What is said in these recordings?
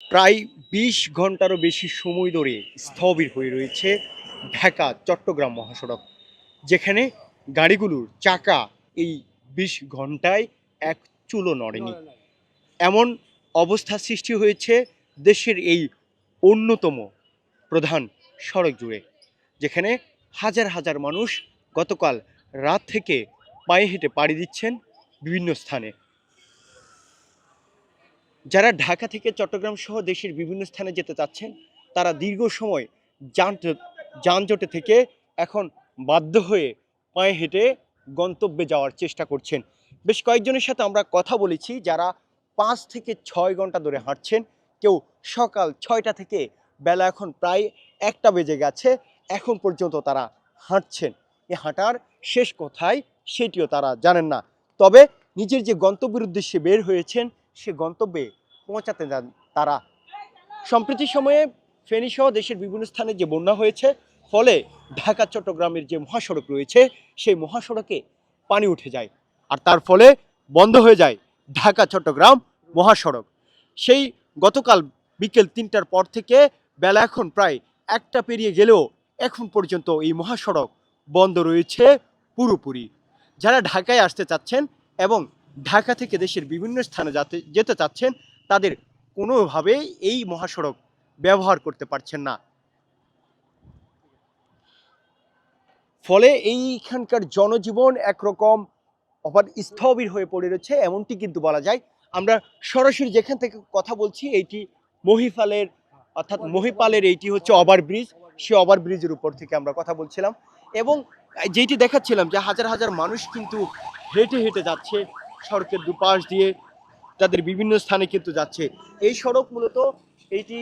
প্রায় ২০ ঘন্টারও বেশি সময় ধরে স্থবির হয়ে রয়েছে ঢাকা চট্টগ্রাম মহাসড়ক, যেখানে গাড়িগুলোর চাকা এই ২০ ঘন্টায় এক চুলও নড়েনি। এমন অবস্থা সৃষ্টি হয়েছে দেশের এই অন্যতম প্রধান সড়ক জুড়ে, যেখানে হাজার হাজার মানুষ গতকাল রাত থেকে পায়ে হেঁটে পাড়ি দিচ্ছেন বিভিন্ন স্থানে। যারা ঢাকা থেকে চট্টগ্রাম সহ দেশের বিভিন্ন স্থানে যেতে চাচ্ছেন, তারা দীর্ঘ সময় যানজটে থেকে এখন বাধ্য হয়ে পায়ে হেঁটে গন্তব্যে যাওয়ার চেষ্টা করছেন। বেশ কয়েকজনের সাথে আমরা কথা বলেছি যারা ৫ থেকে ৬ ঘন্টা ধরে হাঁটছেন। কেউ সকাল ৬টা থেকে বেলা এখন প্রায় ১টা বেজে গেছে, এখন পর্যন্ত তারা হাঁটছেন। এ হাঁটার শেষ কোথায় সেটিও তারা জানেন না। তবে নিজের যে গন্তব্যের উদ্দেশ্যে বের হয়েছেন, সে গন্তব্যে পৌঁছাতে যান তারা। সম্প্রতি সময়ে ফেনী সহ দেশের বিভিন্ন স্থানে যে বন্যা হয়েছে, ফলে ঢাকা চট্টগ্রামের যে মহাসড়ক রয়েছে সেই মহাসড়কে পানি উঠে যায়, আর তার ফলে বন্ধ হয়ে যায় ঢাকা চট্টগ্রাম মহাসড়ক। সেই গতকাল বিকেল ৩টার পর থেকে বেলা এখন প্রায় ১টা পেরিয়ে গেলেও এখন পর্যন্ত এই মহাসড়ক বন্ধ রয়েছে পুরোপুরি। যারা ঢাকায় আসতে চাচ্ছেন এবং ঢাকা থেকে দেশের বিভিন্ন স্থানে যেতে চাচ্ছেন, তাদের কোনোভাবেই এই মহাসড়ক ব্যবহার করতে পারছেন না। ফলে এইখানকার জনজীবন একরকম স্থবির হয়ে পড়ে রয়েছে, এমনটি কিন্তু বলা যায়। আমরা সরাসরি যেখান থেকে কথা বলছি এইটি মহিপালের, অর্থাৎ মহিপালের এইটি হচ্ছে ওভারব্রিজ। সে ওভারব্রিজের উপর থেকে আমরা কথা বলছিলাম এবং যেটি দেখাচ্ছিলাম যে হাজার হাজার মানুষ কিন্তু হেঁটে হেঁটে যাচ্ছে সড়কের দুপাশ দিয়ে, তাদের বিভিন্ন স্থানে কিন্তু যাচ্ছে। এই সড়ক মূলত এইটি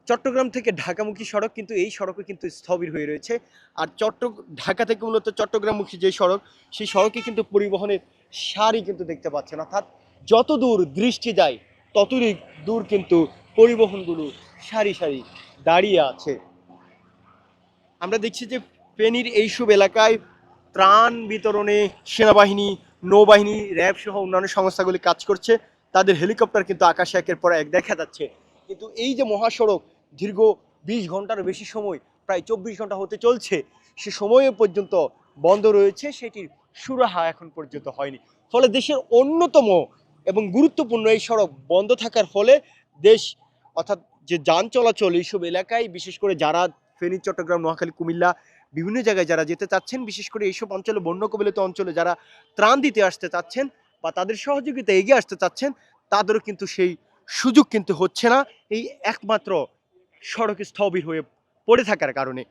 চট্টগ্রাম থেকে ঢাকামুখী সড়ক, কিন্তু এই সড়কে কিন্তু স্থবির হয়ে রয়েছে। আর ঢাকা থেকে মূলত চট্টগ্রামমুখী যে সড়ক, সেই সড়কে কিন্তু পরিবহনের সারি কিন্তু দেখতে পাচ্ছেন, অর্থাৎ যত দূর দৃষ্টি যায় ততই দূর কিন্তু পরিবহনগুলো সারি সারি দাঁড়িয়ে আছে। আমরা দেখছি যে ফেনীর এইসব এলাকায় ত্রাণ বিতরণে সেনাবাহিনী, নৌবাহিনী, র্যাব সহ অন্যান্য সংস্থাগুলি কাজ করছে। তাদের হেলিকপ্টার কিন্তু আকাশে একের পর এক দেখা যাচ্ছে। কিন্তু এই যে মহাসড়ক দীর্ঘ ২০ ঘন্টার বেশি সময়, প্রায় ২৪ ঘন্টা হতে চলছে, সে সময় পর্যন্ত বন্ধ রয়েছে, সেটির সুরাহা এখন পর্যন্ত হয়নি। ফলে দেশের অন্যতম এবং গুরুত্বপূর্ণ এই সড়ক বন্ধ থাকার ফলে দেশ, অর্থাৎ যে যান চলাচল এইসব এলাকায়, বিশেষ করে যারা ফেনী, চট্টগ্রাম, নোয়াখালী, কুমিল্লা বিভিন্ন জায়গায় যারা যেতে চাচ্ছেন, বিশেষ করে এইসব অঞ্চলে, বন্যা কবলিত অঞ্চলে যারা ত্রাণ দিতে আসতে চাচ্ছেন বা তাদের সহযোগিতা এগিয়ে আসতে চাচ্ছেন, তাদেরও কিন্তু সেই সুযোগ কিন্তু হচ্ছে না এই একমাত্র সড়ক স্থবির হয়ে পড়ে থাকার কারণে।